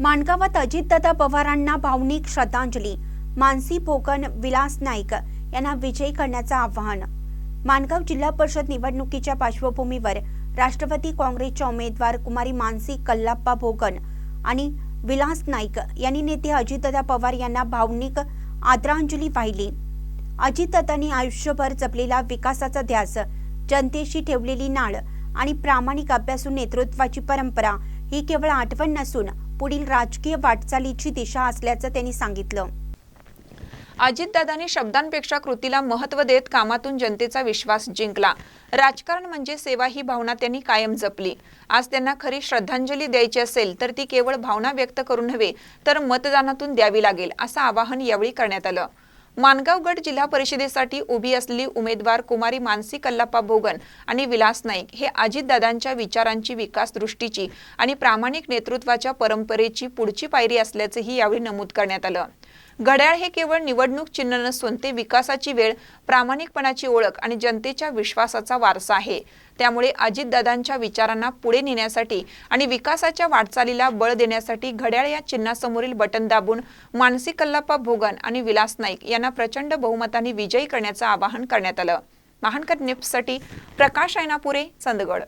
माणगावात अजितदादा पवारांना भावनिक श्रद्धांजली। मानसी भोगन, विलास नाईक यांना विजयी करण्याचं आवाहन। माणगाव जिल्हा परिषद निवडणुकीच्या पार्श्वभूमीवर राष्ट्रवादी काँग्रेसच्या उमेदवार कुमारी मानसी कल्लाप्पा भोगन आणि विलास नाईक यांनी नेते अजितदादा पवार यांना भावनिक आदरांजली वाहिली। अजितदादांनी आयुष्यभर जपलेला विकासाचा ध्यास, जनतेशी ठेवलेली नाळ आणि प्रामाणिक अभ्यासू नेतृत्वाची परंपरा ही केवळ आठवण नसून पुढील राजकीय वाटचालीची दिशा असल्याचं त्यांनी सांगितलं। अजितदादांनी शब्दांपेक्षा कृतीला महत्त्व देत कामातून जनतेचा विश्वास जिंकला। राजकारण म्हणजे सेवा ही भावना त्यांनी कायम जपली। आज त्यांना खरी श्रद्धांजली द्यायची असेल तर ती केवळ भावना व्यक्त करून नव्हे तर मतदानातून द्यावी लागेल, असं आवाहन यावेळी करण्यात आलं। माणगाव गट जिल्हा परिषदेसाठी उभी असलेली उमेदवार कुमारी मानसी कल्लाप्पा भोगन आणि विलास नाईक हे अजितदादांच्या विचारांची, विकास दृष्टीची आणि प्रामाणिक नेतृत्वाच्या परंपरेची पुढची पायरी असल्याचंही यावेळी नमूद करण्यात आलं। घड्याळ हे केवळ निवडणूक चिन्ह नसून ते विकासाची वेळ, प्रामाणिकपणाची ओळख आणि जनतेच्या विश्वासाचा वारसा आहे। त्यामुळे अजितदादांच्या विचारांना पुढे नेण्यासाठी आणि विकासाच्या वाटचालीला बळ देण्यासाठी घड्याळ या चिन्हासमोरील बटन दाबून मानसी कल्लाप्पा भोगन आणि विलास नाईक यांना प्रचंड बहुमताने विजयी करण्याचं आवाहन करण्यात आलं। महानकर न्यूजसाठी प्रकाश ऐनापुरे, चंदगड।